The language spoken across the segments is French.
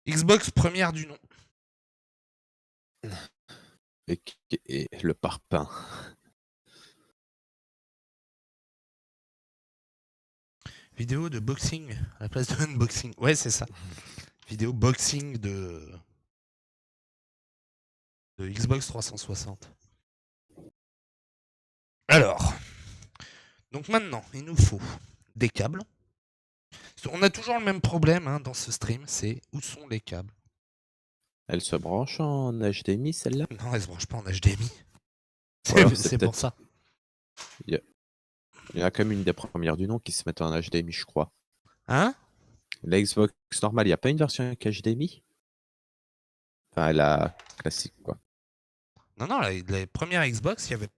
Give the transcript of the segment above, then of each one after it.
Xbox première du nom. Et le parpaing. Vidéo de boxing à la place de unboxing. Ouais, c'est ça. Vidéo boxing de Xbox 360. Alors, donc maintenant, il nous faut des câbles. On a toujours le même problème hein, dans ce stream, c'est où sont les câbles? Elle se branche en HDMI, celle-là? Non, elle se branche pas en HDMI. Ou alors c'est C'est pour peut-être... ça. Il y a quand même une des premières du nom qui se met en HDMI, je crois. Hein? La Xbox normale, il n'y a pas une version avec HDMI? Enfin, la classique, quoi. Non, non, les premières Xbox, il y avait...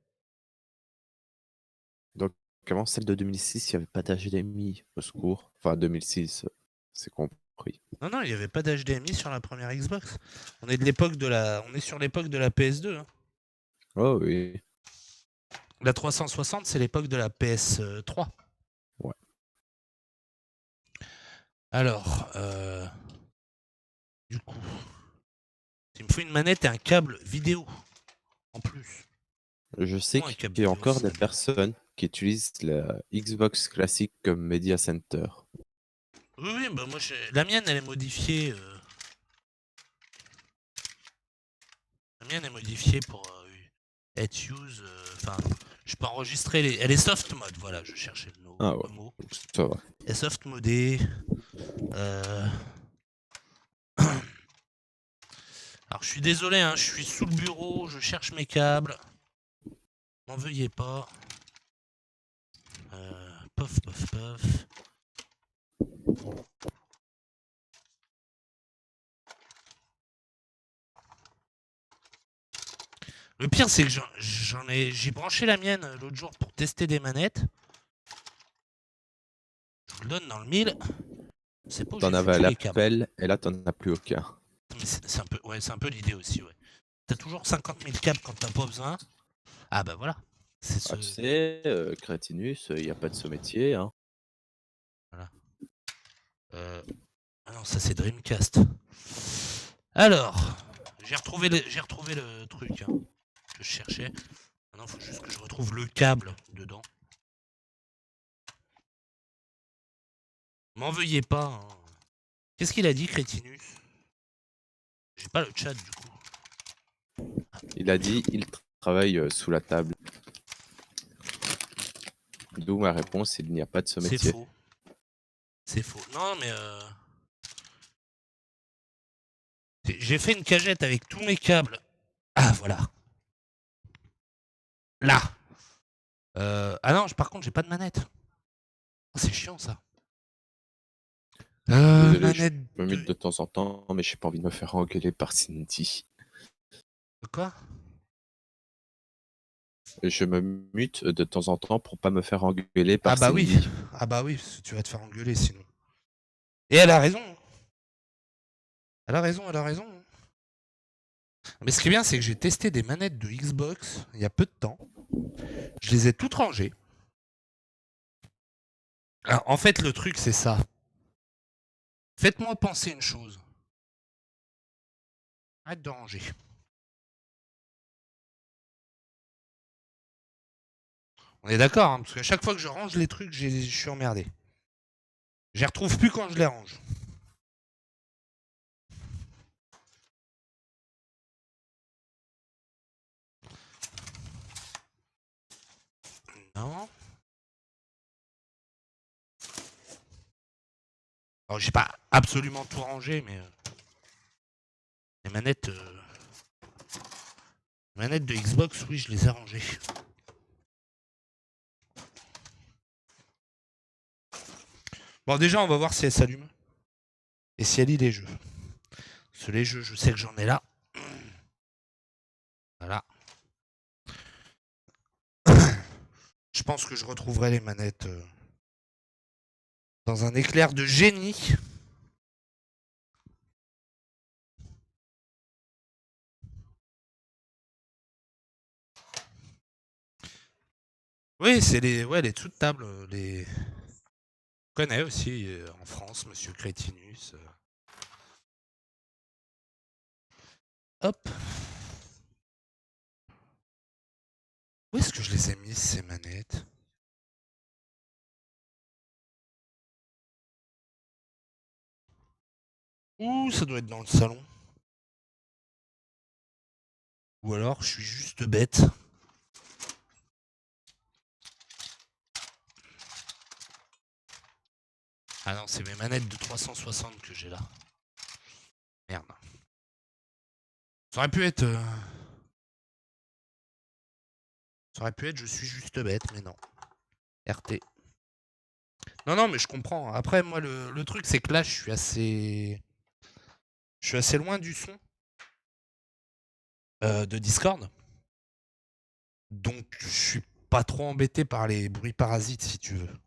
Donc, avant celle de 2006, il n'y avait pas d'HDMI, au secours. Enfin, 2006, c'est compris. Non, non, il n'y avait pas d'HDMI sur la première Xbox. On est de l'époque de la... On est sur l'époque de la PS2. Hein. Oh oui. La 360, c'est l'époque de la PS3. Ouais. Alors, du coup, il me faut une manette et un câble vidéo en plus. Je sais Bon, un câble qu'il y a vidéo, encore c'est des très bien. personnes qui utilisent la Xbox classique comme Media Center. Oui, oui, bah moi, la mienne, elle est modifiée. La mienne est modifiée pour être use. Enfin, je peux enregistrer les. Elle est soft mode, voilà, je cherchais le Ah ouais, mot. ça va. Elle est soft modée. Alors, je suis désolé, hein, je suis sous le bureau, je cherche mes câbles. N'en veuillez pas. Pof, pof, pof. Le pire, c'est que j'ai branché la mienne l'autre jour pour tester des manettes. Je vous le donne dans le mille. C'est pas où j'ai T'en avais à foutu les câbles. l'appel et là t'en as plus aucun. C'est un peu, ouais, c'est un peu l'idée aussi, ouais. T'as toujours 50 000 câbles quand t'as pas besoin. Ah bah voilà. C'est ce. Ah, tu sais, Crétinus, il n'y a pas de ce métier. Hein. Voilà. Ah non, ça c'est Dreamcast. Alors, j'ai retrouvé le truc hein, que je cherchais. Maintenant, il faut juste que je retrouve le câble dedans. M'en veuillez pas. Hein. Qu'est-ce qu'il a dit, Crétinus? J'ai pas le chat du coup. Il a dit il travaille sous la table. D'où ma réponse, il n'y a pas de ce C'est métier. faux. C'est faux. Non, mais j'ai fait une cagette avec tous mes câbles. Ah, voilà. Là. Ah non, par contre, j'ai pas de manette. Oh, c'est chiant ça. Désolé, je Manette me mute de de... temps en temps, mais j'ai pas envie de me faire engueuler par Cindy. De quoi? Et je me mute de temps en temps pour pas me faire engueuler Ah par bah oui. Cindy. Ah bah oui, parce que tu vas te faire engueuler sinon. Et elle a raison. Elle a raison, elle a raison. Mais ce qui est bien, c'est que j'ai testé des manettes de Xbox il y a peu de temps. Je les ai toutes rangées. Alors, en fait, le truc, c'est ça. Faites-moi penser une chose. Arrête de ranger. On est d'accord, hein, parce qu'à chaque fois que je range les trucs, je suis emmerdé. Je les retrouve plus quand je les range. Non. Alors, j'ai pas absolument tout rangé, mais les manettes de Xbox, oui, je les ai rangées. Bon, déjà, on va voir si elle s'allume. Et si elle lit les jeux. Parce que les jeux, je sais que j'en ai là. Voilà. Je pense que je retrouverai les manettes dans un éclair de génie. Oui, c'est les dessous de table. Je connais aussi en France, Monsieur Crétinus. Hop. Où est-ce que je les ai mises, ces manettes? Ouh, ça doit être dans le salon. Ou alors, je suis juste bête. Ah non, c'est mes manettes de 360 que j'ai là. Merde. Ça aurait pu être... Ça aurait pu être je suis juste bête, mais non. RT. Non, non, mais je comprends. Après, moi, le truc, c'est que là, je suis assez... Je suis assez loin du son de Discord. Donc, je suis pas trop embêté par les bruits parasites, si tu veux.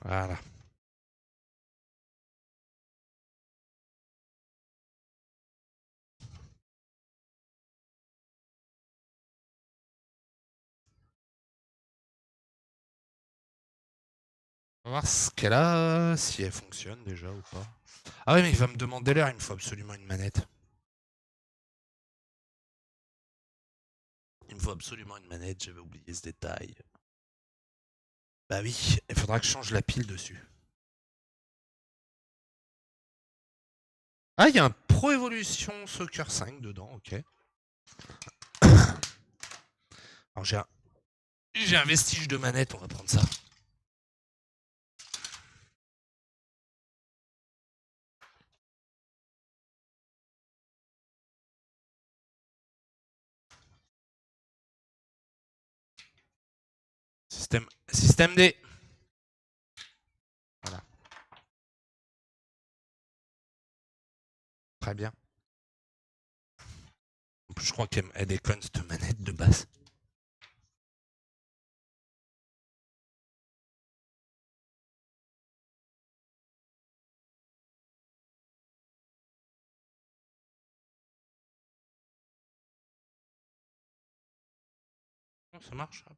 Voilà. On va voir ce qu'elle a, si elle fonctionne déjà ou pas. Ah oui, mais il va me demander l'heure, il me faut absolument une manette. Il me faut absolument une manette, j'avais oublié ce détail. Bah oui, il faudra que je change la pile dessus. Ah, il y a un Pro Evolution Soccer 5 dedans, ok. Alors j'ai un vestige de manette, on va prendre ça. Système D. Voilà. Très bien. En plus, je crois qu'elle déconne cette manette de base. Ça marche. Hop.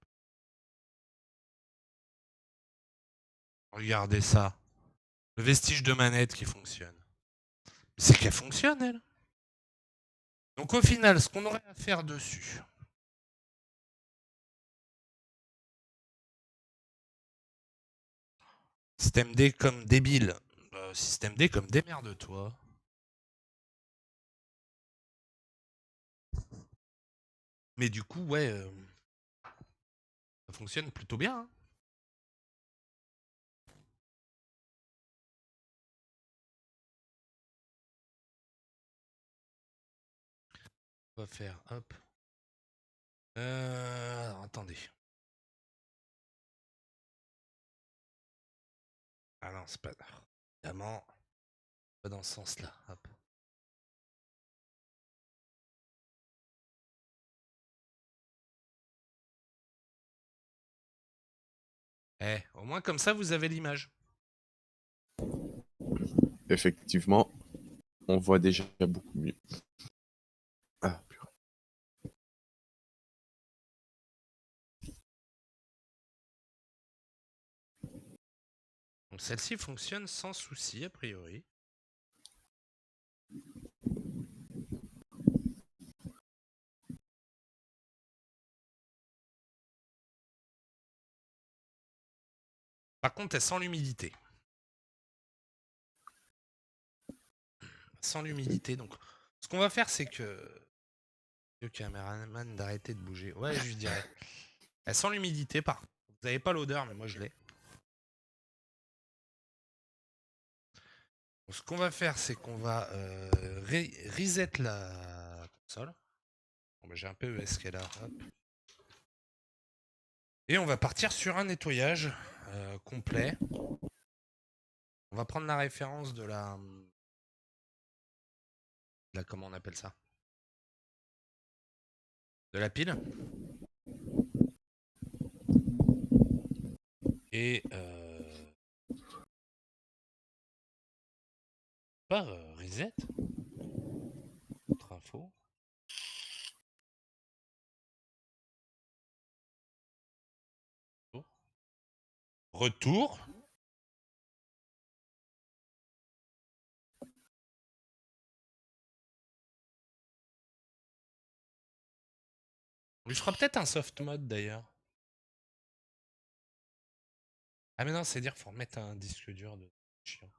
Regardez ça. Le vestige de manette qui fonctionne. C'est qu'elle fonctionne, elle. Donc au final, ce qu'on aurait à faire dessus. Système D comme débile. Système D comme démerde-toi. Mais du coup, ouais, ça fonctionne plutôt bien. Hein. On va faire, hop. Alors, attendez. Ah non, c'est pas... Évidemment, pas dans ce sens-là. Hop. Au moins comme ça, vous avez l'image. Effectivement, on voit déjà beaucoup mieux. Ah, purée. Donc celle-ci fonctionne sans souci, a priori. Par contre, elle sent l'humidité. Sans l'humidité, donc... Ce qu'on va faire, c'est que... Le caméraman d'arrêter de bouger. Ouais, je lui dirais. Elle sent l'humidité, par contre. Vous n'avez pas l'odeur, mais moi je l'ai. Ce qu'on va faire, c'est qu'on va reset la console. Bon, bah, j'ai un peu ESC là. Hop. Et on va partir sur un nettoyage complet. On va prendre la référence de la... Comment on appelle ça? De la pile. Et... Pas reset. infos. Retour. Je ferai peut-être un soft mode d'ailleurs. Ah mais non, c'est dire qu'il faut remettre un disque dur de chiant.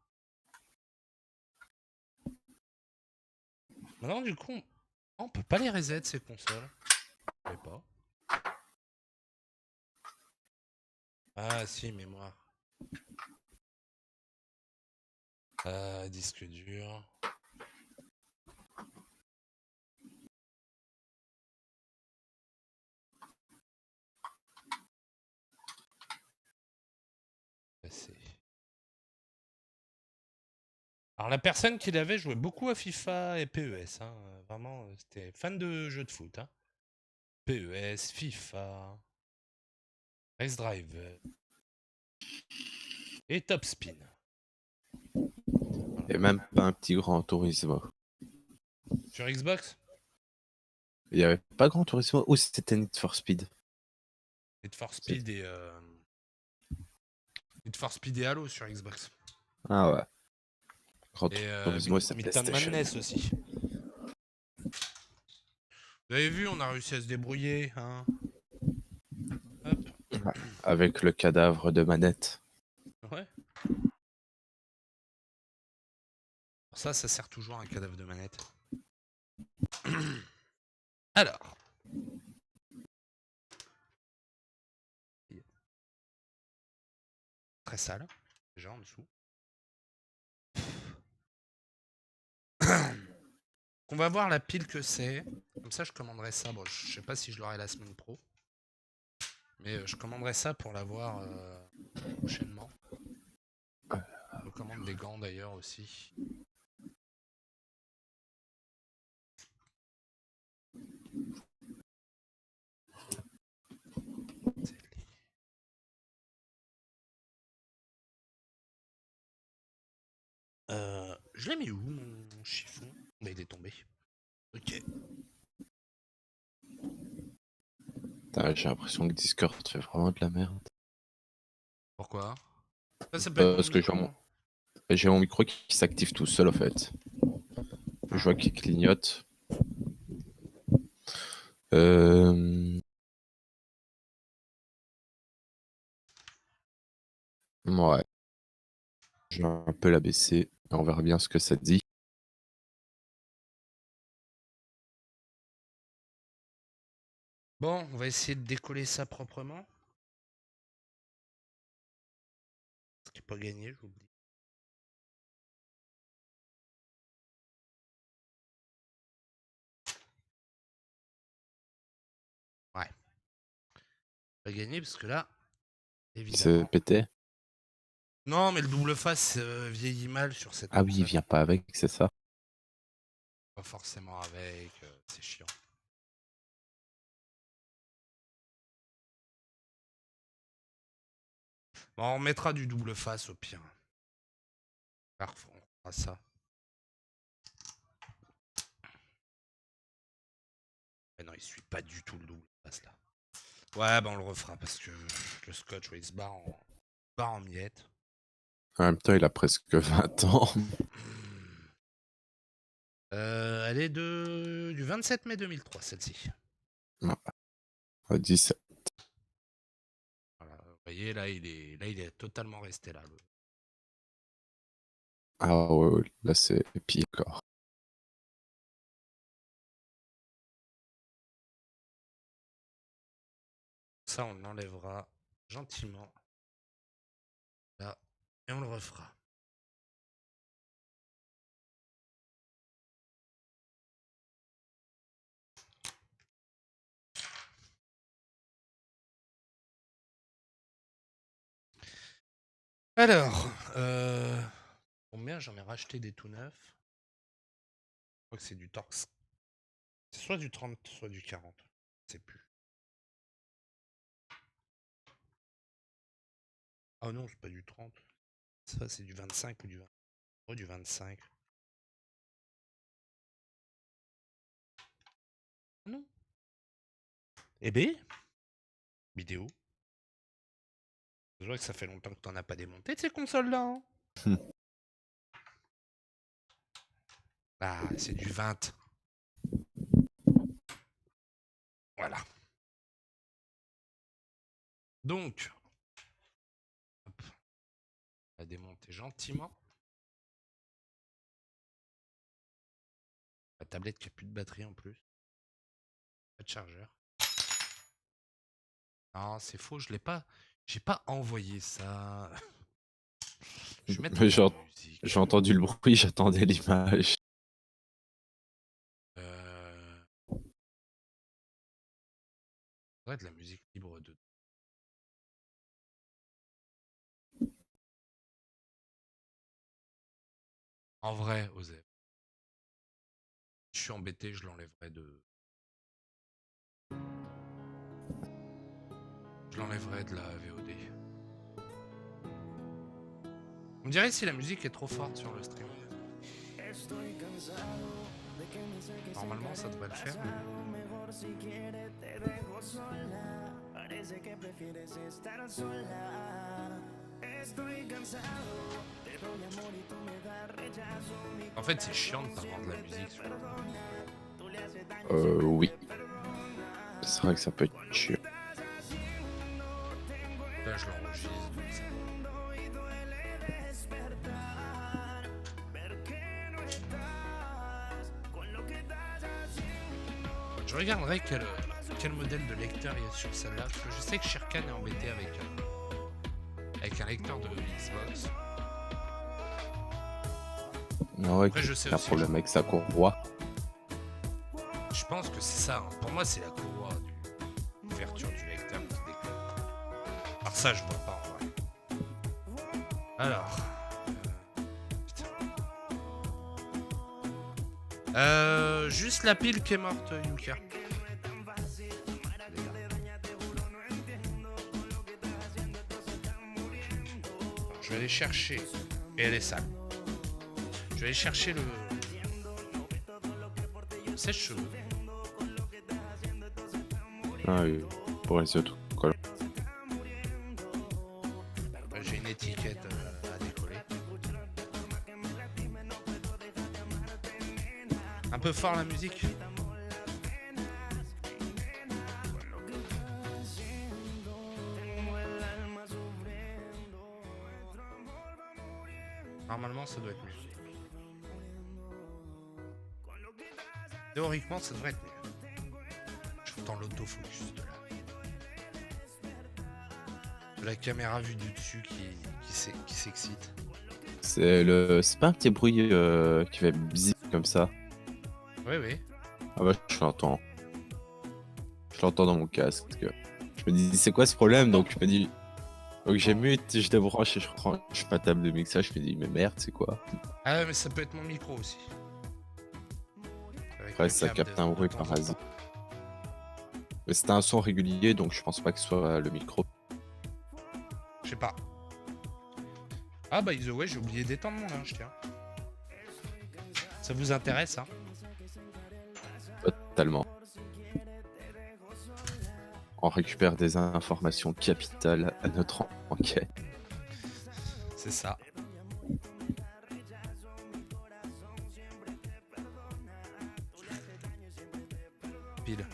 Maintenant du coup, on peut pas les reset ces consoles. Je sais pas. Ah si, mémoire. Disque dur. Alors la personne qui l'avait jouait beaucoup à FIFA et PES. Hein. Vraiment, c'était fan de jeux de foot. Hein. PES, FIFA, Race Driver et Top Spin. Et même pas un petit Grand Turismo. Sur Xbox? Il n'y avait pas Grand Turismo ou c'était Need for Speed? Need for Speed et Need for Speed et Halo sur Xbox. Ah ouais. Grand Et Turismo, c'est Midtown PlayStation. Madness aussi. Vous avez vu, on a réussi à se débrouiller. Hein. Hop. Ouais. Avec le cadavre de manette. Ouais. Ça sert toujours à un cadavre de manette. Alors. Très sale, déjà en dessous. On va voir la pile que c'est. Comme ça, je commanderai ça. Bon, je sais pas si je l'aurai la semaine pro. Mais je commanderai ça pour l'avoir prochainement. Je me commande des gants d'ailleurs aussi. Je l'ai mis où mon chiffon? Bah, il est tombé. Ok. Putain, j'ai l'impression que Discord fait vraiment de la merde. Pourquoi? Ça peut être mon Parce que micro. j'ai mon micro qui s'active tout seul en fait. Je vois qu'il clignote. Ouais. Je vais un peu l'abaisser. On verra bien ce que ça dit. Bon, on va essayer de décoller ça proprement. Ce qui n'est pas gagné, j'oublie. Ouais. Pas gagné parce que là, Il se évidemment. pétait. Non, mais le double face vieillit mal sur cette Ah oui, il console. vient pas avec, c'est ça. Pas forcément avec, c'est chiant. Bon, on mettra du double face au pire. Parfois, on fera ça. Mais non, il suit pas du tout le double face là. Ouais, bah on le refera parce que le scotch, ouais, il se barre en miettes. En même temps, il a presque 20 ans. Elle est du 27 mai 2003, celle-ci. Non, 17. Voilà, vous voyez, là, il est totalement resté là. Ah ouais, là c'est pire encore. Ça, on l'enlèvera gentiment. Là, et on le refera. Alors, combien j'en ai racheté des tout neufs? Je crois que c'est du Torx. C'est soit du 30, soit du 40. Je sais plus. Ah non, c'est pas du 30. Ça, c'est du 25 ou du 20. Oh, du 25. Eh ben, vidéo. Je vois que ça fait longtemps que t'en as pas démonté de ces consoles-là. Hein. Ah, c'est du 20. Voilà. Donc, hop, on va démonter gentiment. La tablette qui a plus de batterie en plus. Pas de chargeur. Non, c'est faux, je l'ai pas. J'ai pas envoyé ça. Je vais mettre Mais de la musique. j'ai entendu le bruit, j'attendais l'image. Ouais, de la musique libre de. En vrai, Osef. Je suis embêté, je l'enlèverai de. Je l'enlèverai de la VOD. On dirait si la musique est trop forte sur le stream. Normalement, ça devrait le faire. En fait, c'est chiant de pas avoir de la musique sur le. Oui. C'est vrai que ça peut être chiant. Là, je l'enregistre. Donc ça... Je regarderai quel modèle de lecteur il y a sur celle-là. Parce que je sais que Shirkan est embêté avec un lecteur de Xbox. Ouais, Après, je sais un aussi. problème avec sa courroie. Je pense que c'est ça. Hein. Pour moi, c'est la courroie d'ouverture du lecteur qui déconne. Alors ça, je vois pas en vrai. Alors. Juste la pile qui est morte, Yuka. Je vais aller chercher. Et elle est sale. Je vais aller chercher le sèche-cheveux. Ah oui, pour les autres collants. J'ai une étiquette à décoller. Un peu fort la musique. Normalement, ça doit être mieux. Théoriquement, ça devrait être mieux. J'entends l'autofocus de la caméra vue du dessus qui s'excite. C'est pas un petit bruit qui fait bzzz comme ça. Oui, oui. Ah bah je l'entends. Je l'entends dans mon casque. Je me dis c'est quoi ce problème, donc je me dis. Donc j'ai mute, je débranche et je prends ma table de mixage, je me dis mais merde c'est quoi. Ah ouais, mais ça peut être mon micro aussi. Après ça capte un bruit parasite. Mais c'était un son régulier donc je pense pas que ce soit le micro. Je sais pas. Ah bah ouais, j'ai oublié d'étendre mon linge, tiens. Ça vous intéresse, hein? Totalement. On récupère des informations capitales à notre enquête. C'est ça. Pile.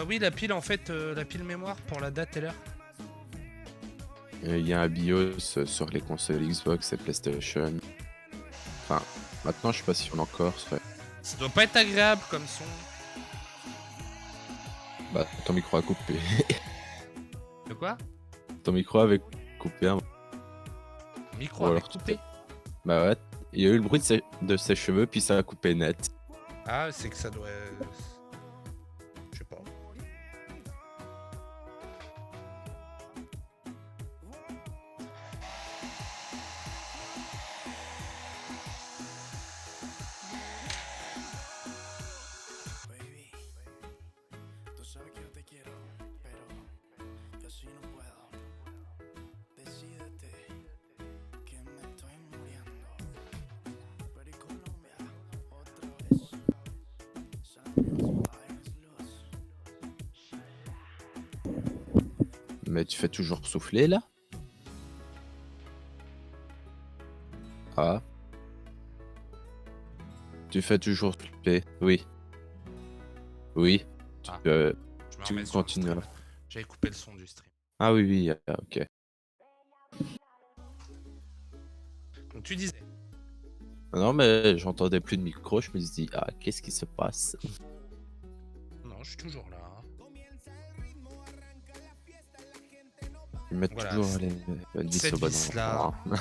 Oui, la pile en fait, la pile mémoire pour la date et l'heure. Il y a un BIOS sur les consoles Xbox et PlayStation. Enfin, maintenant je sais pas si on encore. Ça doit pas être agréable comme son. Bah, ton micro a coupé. De quoi? Ton micro avait coupé un. Micro avait coupé. Bah ouais, il y a eu le bruit de ses cheveux, puis ça a coupé net. Ah, c'est que ça doit. Je sais pas. Mais tu fais toujours souffler là? Ah, tu fais toujours souffler. Oui, oui. Ah, Euh, je me tu remets sur le continues. stream. J'avais coupé le son du stream. Ah oui, oui, ok. Donc tu disais. Non, mais j'entendais plus de micro, je me suis dit, ah, qu'est-ce qui se passe? Non, je suis toujours là. Ils mettent Voilà, toujours les vis cette au bon vis-là. endroit.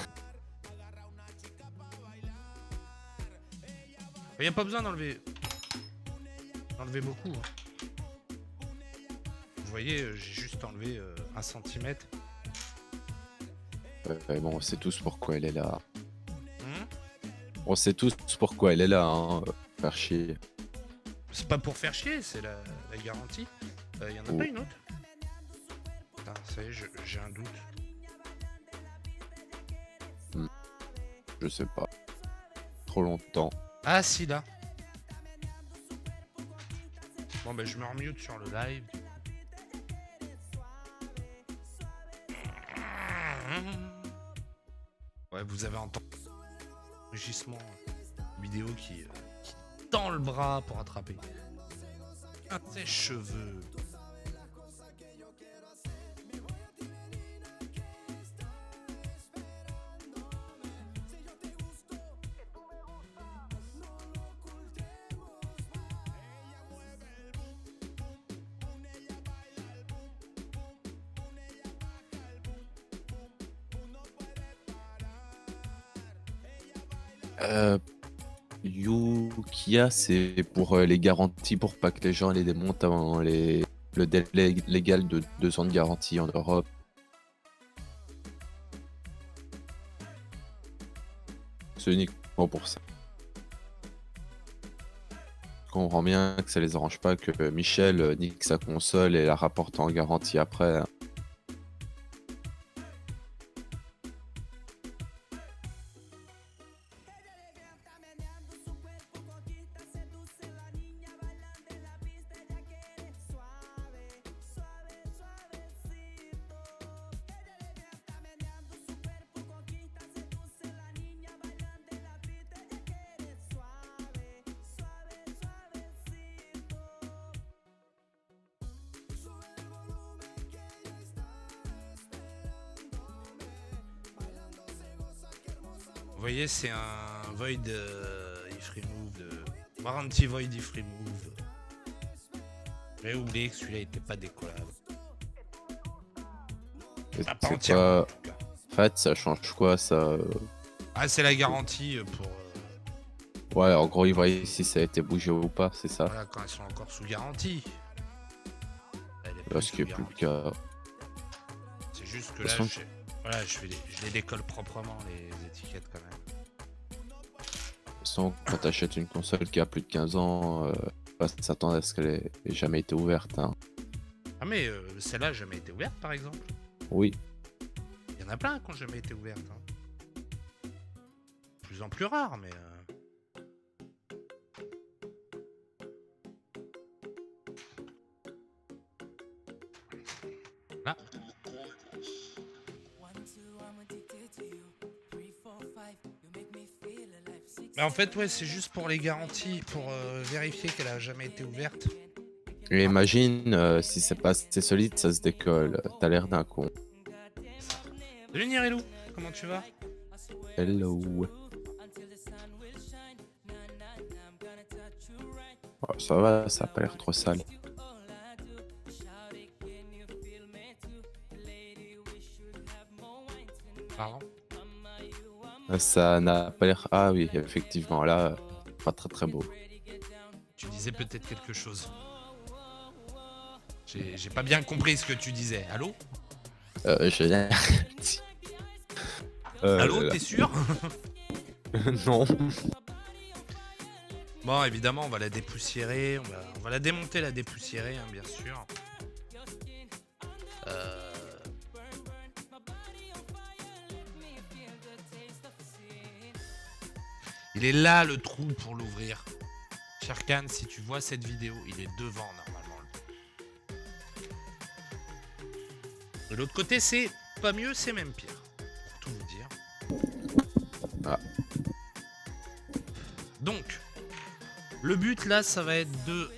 Il n'y a pas besoin d'enlever beaucoup. Hein. Vous voyez, j'ai juste enlevé 1 centimètre. Bon, on sait tous pourquoi elle est là. Hum, On sait tous pourquoi elle est là, hein. Faire chier. C'est pas pour faire chier, c'est la garantie. Y en a Oh. pas une autre? Putain, ça y est, j'ai un doute. Je sais pas. Trop longtemps. Ah si, là. Bon bah je me remute sur le live. Ouais, vous avez entendu un rugissement vidéo qui tend le bras pour attraper un de ses cheveux. Yukia, c'est pour les garanties pour pas que les gens les démontent avant le délai légal de 2 ans de garantie en Europe. C'est uniquement pour ça. Je comprends bien que ça les arrange pas que Michel nique sa console et la rapporte en garantie après. Vous voyez, c'est un void if remove de warranty void if remove. J'avais oublié que celui-là était pas décollable. Et Ah, pas c'est entièrement, pas... en tout cas. En fait, ça change quoi ça? Ah, c'est la garantie pour Ouais, en gros, ils voient si ça a été bougé ou pas, c'est ça. voilà, quand elles sont encore sous garantie. Elle est plus Parce sous qu'il n'y a plus le garantie. cas. C'est juste que De là, toute façon- voilà, je les décolle proprement les étiquettes quand même. De toute façon, quand t'achètes une console qui a plus de 15 ans, pas s'attendre à ce qu'elle ait jamais été ouverte. Hein. Ah mais celle-là n'a jamais été ouverte par exemple. Oui. Il y en a plein qui n'ont jamais été ouvertes. Hein. De plus en plus rare, mais... Là. Mais en fait, ouais, c'est juste pour les garanties, pour vérifier qu'elle a jamais été ouverte. Et imagine si c'est pas assez solide, ça se décolle. T'as l'air d'un con. Salut Nirelou, comment tu vas? Hello. Oh, ça va, ça a pas l'air trop sale. Pardon? Ça n'a pas l'air... Ah oui, effectivement, là, pas très très beau. Tu disais peut-être quelque chose. J'ai pas bien compris ce que tu disais. Allô? J'ai rien dit. Allô, t'es sûr? Non. Bon, évidemment, on va la dépoussiérer. On va la démonter, la dépoussiérer, hein, bien sûr. Il est là le trou pour l'ouvrir. Sherkan, si tu vois cette vidéo, il est devant normalement. De l'autre côté, c'est pas mieux, c'est même pire. Pour tout vous dire. Ah. Donc, le but là, ça va être de...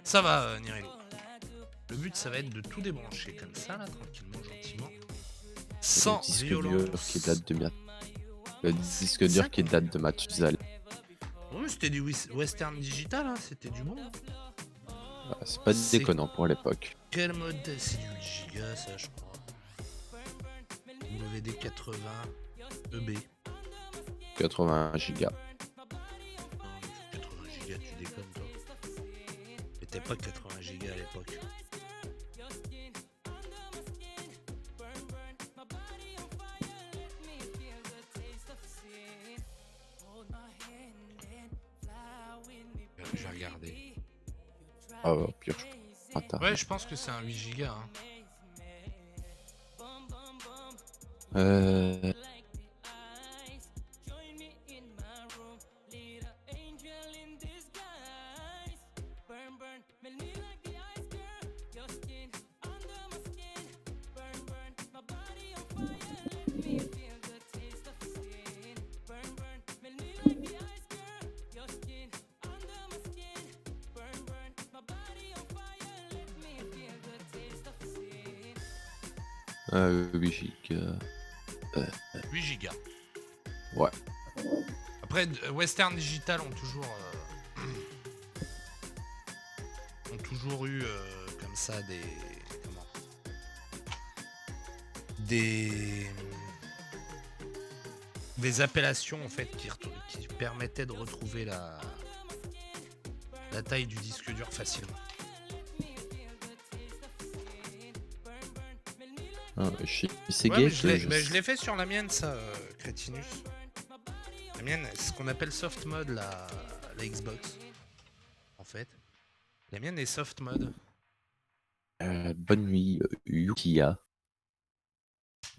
Ça va, Nirello. Le but, ça va être de tout débrancher comme ça, là, tranquillement, gentiment. Sans Le disque violence. dur qui date de Le disque dur qui date de Mathusalem. Oui, c'était du western digital, hein, c'était du bon. Ah, c'est pas déconnant pour l'époque. Quel modèle? C'est du 8 Giga, ça, je crois. WD80 EB. 80 gigas. Non, 80 Giga, tu déconnes, toi. C'était pas 80 Giga à l'époque. Je vais regarder. Ah ouais, pire. Attends. Ouais, je pense que c'est un 8 Giga. Hein. Euh... Oui, gigas. 8 Giga. Ouais. Après, Western Digital ont toujours eu comme ça des... Comment? Des appellations en fait qui permettaient de retrouver la taille du disque dur facilement. Chez Ouais, Seagate, mais je l'ai fait sur la mienne, ça, Crétinus. La mienne, c'est ce qu'on appelle soft mode, la Xbox. En fait. La mienne est soft mode. bonne nuit, Yukiya.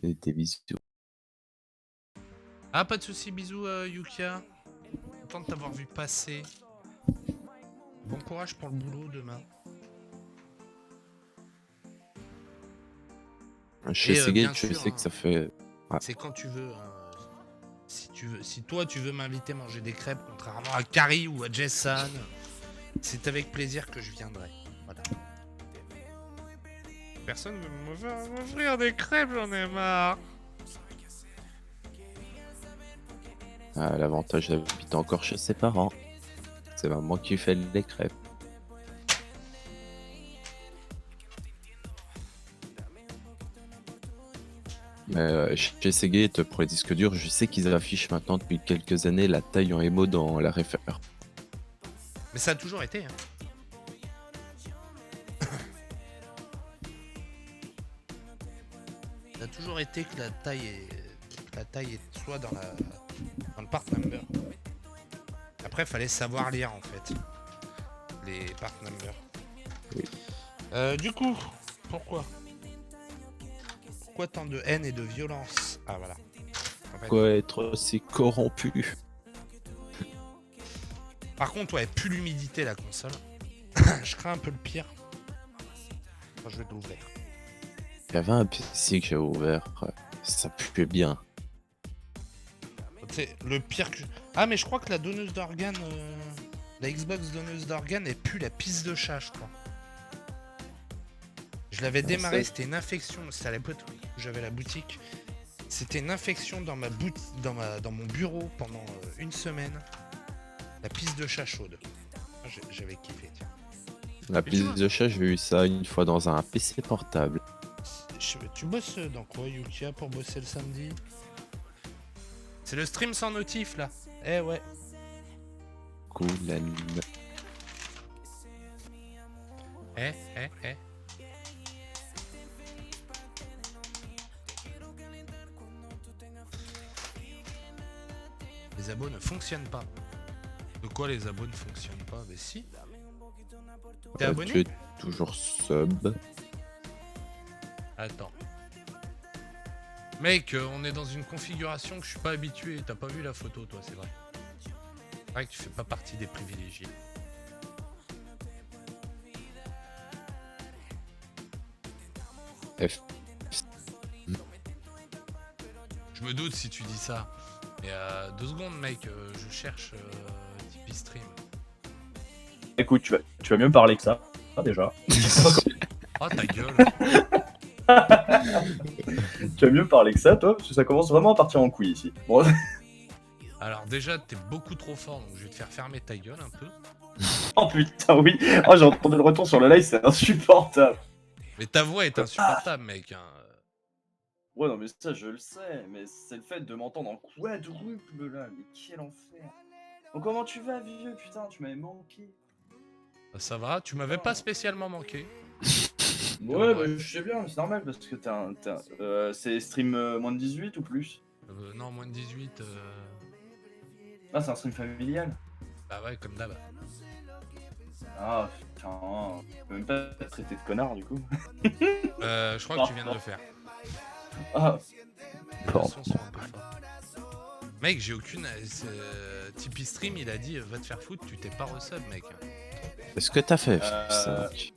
Et des bisous. Ah, pas de soucis, bisous, Yukia. Content de t'avoir vu passer. Bon courage pour le boulot demain. Chez bien Seagate, je sûr, sais hein. que ça fait... C'est quand tu veux. Hein. Si toi tu veux m'inviter à manger des crêpes, contrairement à Carrie ou à Jessan, c'est avec plaisir que je viendrai. Voilà. Personne ne veut m'offrir des crêpes, j'en ai marre. L'avantage d'habiter encore chez ses parents. C'est maman qui fait les crêpes. Mais chez Seagate, pour les disques durs, je sais qu'ils affichent maintenant depuis quelques années la taille en émo dans la réfère. Mais ça a toujours été. Hein. Ça a toujours été que la taille est soit dans le part number. Après, fallait savoir lire en fait les part numbers. Oui. Du coup, pourquoi tant de haine et de violence? Ah voilà. En fait, Pourquoi être aussi corrompu? par contre, ouais, plus l'humidité la console. Je crains un peu le pire. Enfin, je vais l'ouvrir. Il y avait un PC que j'ai ouvert, ça puait bien. C'est le pire que. Ah, mais je crois que la donneuse d'organes, la Xbox donneuse d'organes, elle pue la pisse de chat, je crois. Je l'avais démarré, c'était une infection. C'était à l'époque où j'avais la boutique. C'était une infection dans mon bureau pendant une semaine. La pisse de chat chaude. J'avais kiffé, tiens. La pisse de chat, j'ai eu ça une fois dans un PC portable. Tu bosses dans quoi, Yukia, pour bosser le samedi? C'est le stream sans notif, là. Eh ouais. Cool, l'anime. Eh. Les abos ne fonctionnent pas. De quoi les abos ne fonctionnent pas? Mais si. T'es abonné? Tu es toujours sub. Attends. Mec, on est dans une configuration que je suis pas habitué. T'as pas vu la photo, toi, c'est vrai. C'est vrai que tu fais pas partie des privilégiés. F. Je me doute si tu dis ça. Mais 2 secondes, mec, je cherche Tipeee Stream. Écoute, tu vas mieux parler que ça, déjà. Oh ta gueule. Tu vas mieux parler que ça, toi, parce que ça commence vraiment à partir en couille ici. Bon. Alors déjà, t'es beaucoup trop fort, donc je vais te faire fermer ta gueule un peu. Oh putain, oui. Oh, j'ai entendu le retour sur le live, c'est insupportable. Mais ta voix est insupportable, mec. Hein. Ouais, non, mais ça, je le sais, mais c'est le fait de m'entendre en quadruple, là. Mais quel enfer. Donc, comment tu vas, vieux? Putain, tu m'avais manqué. Bah, ça va, tu m'avais pas spécialement manqué. Ouais, Ouais. bah, je sais bien, c'est normal, parce que c'est stream moins de 18 ou plus? Non, moins de 18. Ah, c'est un stream familial. Bah ouais, comme d'hab. Ah, putain, je peux même pas te traiter de connard, du coup. Je crois que tu viens de le faire. Ah, Les Pardon. sons sont un peu forts. Mec, j'ai aucune. Tipeee Stream, il a dit va te faire foutre, tu t'es pas resub, mec. Est-ce que t'as fait Euh, F5?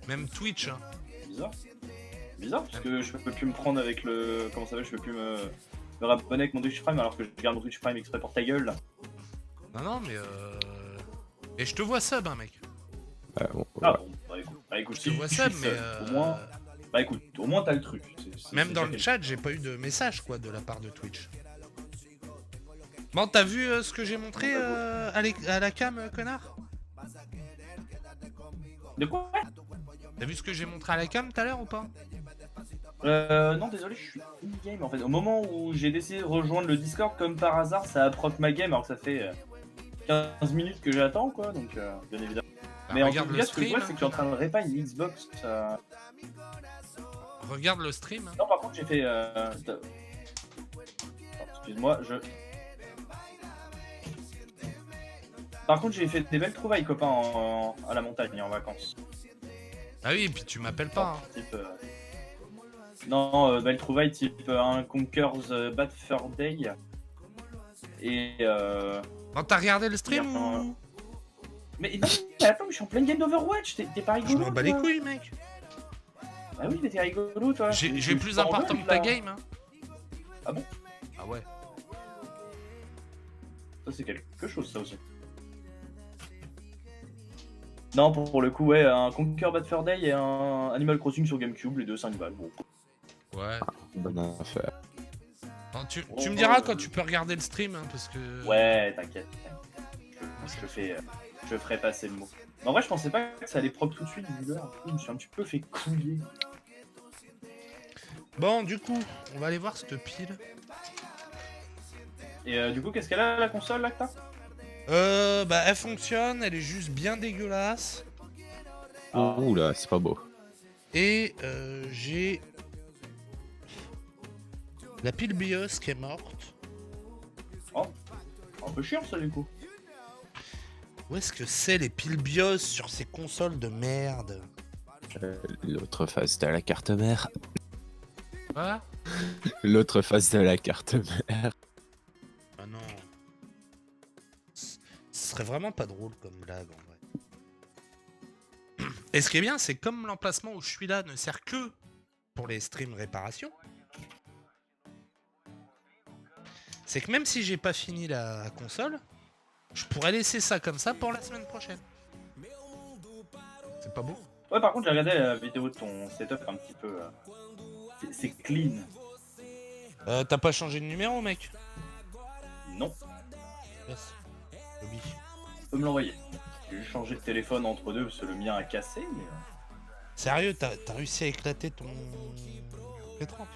Même Twitch. Hein. bizarre. Bizarre, parce que je peux plus me prendre avec le. Comment ça s'appelle? Je peux plus me rabonner avec mon Twitch Prime alors que je garde mon Twitch Prime exprès pour ta gueule là. Non, mais Et je te vois sub, hein, mec. Bon, Ah ouais. bon, bah écoute, Je te si vois je sub, suis mais. seul, au moins. Bah écoute, au moins t'as le truc. Même c'est dans déjà le chat, j'ai pas eu de message, quoi, de la part de Twitch. Bon, t'as vu ce que j'ai montré à la cam, connard? De quoi? T'as vu ce que j'ai montré à la cam tout à l'heure ou pas? Non, désolé, je suis in-game en fait. Au moment où j'ai décidé de rejoindre le Discord, comme par hasard, ça a proc ma game alors que ça fait 15 minutes que j'attends quoi, donc bien évidemment. Bah, Mais en regarde tout le cas, ce que je stream. vois, c'est que tu es en train de réparer une Xbox. Regarde le stream. Non, par contre, j'ai fait. Excuse-moi, Par contre, j'ai fait des belles trouvailles, copains, à la montagne en vacances. Ah oui, et puis tu m'appelles pas. Hein. Type, Non, belles trouvailles type un Conker's Bad Fur Day. Et. Non, t'as regardé le stream Bien, ou... Mais non, mais attends, mais je suis en pleine game d'Overwatch, t'es pas Je rigolo? m'en bats les toi couilles, mec. Ah oui, mais t'es rigolo, toi. J'ai plus important que ta game. Hein. Ah bon? Ah ouais. Ça, c'est quelque chose, ça aussi. Non, pour le coup, ouais, un Conquer Bad Fur Day et un Animal Crossing sur GameCube, les deux 5 balles. Bon. Ouais. Bonne affaire. Non, tu me diras quand tu peux regarder le stream, hein, parce que... Ouais, t'inquiète. Je ferai passer le mot. Mais en vrai, je pensais pas que ça allait proc tout de suite, vu l'heure. Je me suis un petit peu fait couiller. Bon, du coup, on va aller voir cette pile. Et du coup, qu'est-ce qu'elle a, la console, là, que t'as? Bah, elle fonctionne, elle est juste bien dégueulasse. Ah. Ouh là, c'est pas beau. Et j'ai... la pile BIOS qui est morte. Oh, un peu chiant, ça, du coup. Où est-ce que c'est les piles BIOS sur ces consoles de merde? L'autre face de la carte mère. Quoi? L'autre face de la carte mère. Ah non. Ce serait vraiment pas drôle comme lag en vrai. Et ce qui est bien, c'est comme l'emplacement où je suis là ne sert que pour les streams réparation. C'est que même si j'ai pas fini la console, je pourrais laisser ça comme ça pour la semaine prochaine. C'est pas beau? Ouais, par contre, j'ai regardé la vidéo de ton setup un petit peu. C'est clean. T'as pas changé de numéro, mec? Non, Yes. Lobby. tu peux me l'envoyer. J'ai juste changé de téléphone entre deux parce que le mien a cassé, mais. Sérieux, t'as réussi à éclater ton P30?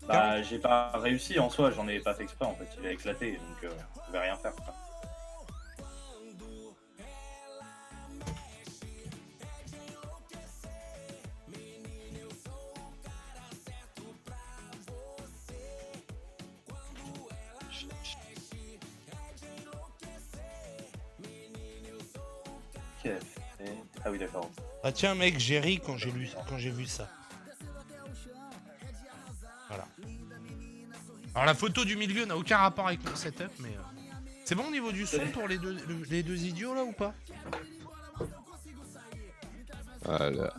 Bah, j'ai pas réussi en soi, j'en ai pas fait exprès en fait. Il a éclaté donc je pouvais rien faire. Quoi. Qu'est-ce que c'est? Ah oui, d'accord. Ah tiens mec, j'ai ri quand j'ai vu ça. Voilà. Alors la photo du milieu n'a aucun rapport avec mon setup, mais c'est bon au niveau du son pour les deux idiots là ou pas? Voilà.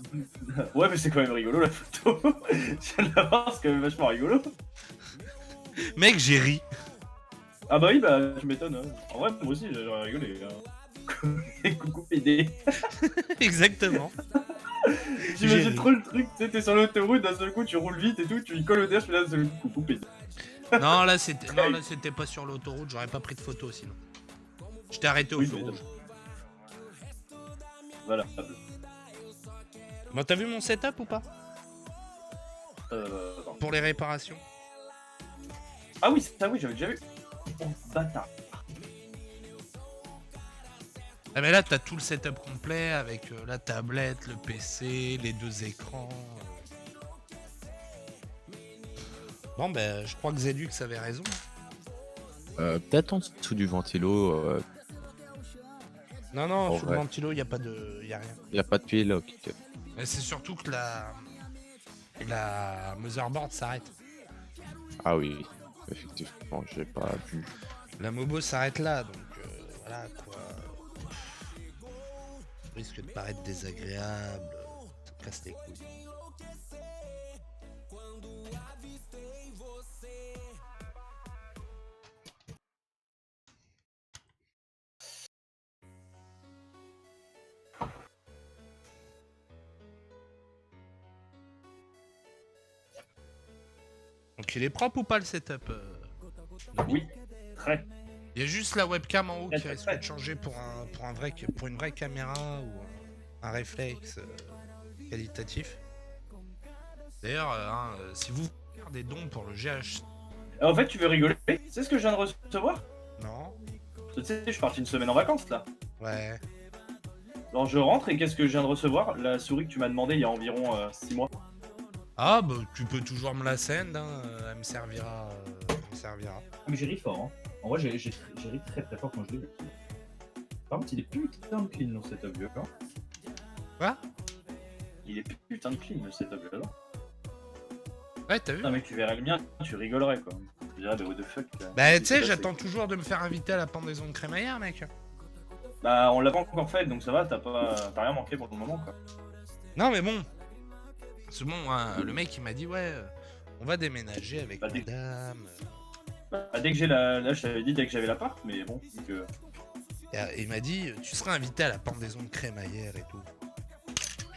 Ouais, mais c'est quand même rigolo la photo. Je viens de la voir, c'est quand même vachement rigolo. Mec, j'ai ri. Ah bah oui, bah tu m'étonnes. Hein. En vrai, moi aussi, j'aurais rigolé. Hein. Coucou PD. Exactement. J'ai J'imagine ri. trop le truc, tu sais, t'es sur l'autoroute, d'un seul coup tu roules vite et tout, tu y colles au derrière, je fais là, d'un seul coup, coucou PD. Non, là, c'était pas sur l'autoroute, j'aurais pas pris de photo sinon. J'étais arrêté au Oui, feu mais rouge. Voilà. Bon, t'as vu mon setup ou pas? Attends. Pour les réparations. Ah oui, ça oui, j'avais déjà vu. Oh, bâtard. Ah mais là, t'as tout le setup complet avec la tablette, le PC, les 2 écrans. Bon, ben, je crois que Zedux avait raison. Peut-être en dessous du ventilo, Non, non, En sous le vrai. ventilo, y a rien. y a pas de pile. Ok. Mais c'est surtout que la motherboard s'arrête. Ah oui, effectivement, j'ai pas vu. La Mobo s'arrête là, donc voilà quoi. Ça risque de paraître désagréable. Ça me casse les couilles. Donc il est propre ou pas le setup Oui, très. Il y a juste la webcam en haut qui Très, risque très. de changer pour une vraie caméra ou un réflexe qualitatif. D'ailleurs, si vous voulez faire des dons pour le GH... En fait, tu veux rigoler? Tu sais ce que je viens de recevoir? Non. Tu sais, je suis parti une semaine en vacances là. Ouais. Alors je rentre et qu'est-ce que je viens de recevoir? La souris que tu m'as demandé il y a environ 6 mois. Ah bah tu peux toujours me la send, hein, elle me servira. Elle me servira. Mais j'ai ri fort, hein. En vrai, j'ai ri très très fort quand je l'ai vu. Par contre, il est putain de clean dans cet objet là. Quoi? Il est putain de clean le setup là. Ouais, t'as vu? Putain, mec, tu verrais le mien, tu rigolerais quoi. Tu dirais, what the fuck. Bah tu sais, j'attends toujours de me faire inviter à la pendaison de crémaillère, mec. Bah, on l'a pas encore fait donc ça va, t'as rien manqué pour le moment quoi. Non mais bon. C'est bon, hein, le mec il m'a dit ouais, on va déménager avec Bah, madame. Bah, dès que j'ai là je t'avais dit dès que j'avais l'appart, mais bon, vu que. Et il m'a dit tu seras invité à la pendaison de crémaillère et tout.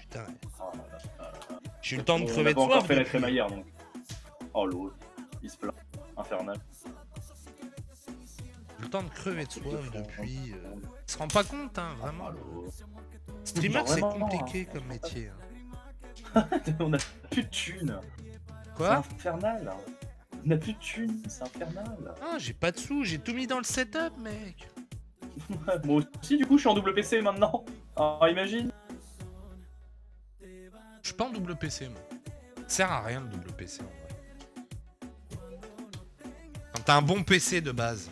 Putain. Oh là là. J'ai eu le temps de On crever a de pas encore soif. fait la depuis. crémaillère donc. Oh l'autre, il se plaint. Infernal. J'ai eu le temps de crever de soif de depuis. Il se rend pas compte, hein, vraiment. Oh l'autre. Streamer c'est Vraiment, compliqué hein. comme métier. Hein. On a plus de thunes. C'est Quoi? infernal. On a plus de thunes, c'est infernal. Ah, j'ai pas de sous, j'ai tout mis dans le setup, mec. Moi aussi, du coup, je suis en double PC maintenant. Alors, imagine. Je suis pas en double PC, moi. Ça sert à rien le double PC en vrai. Quand t'as un bon PC de base.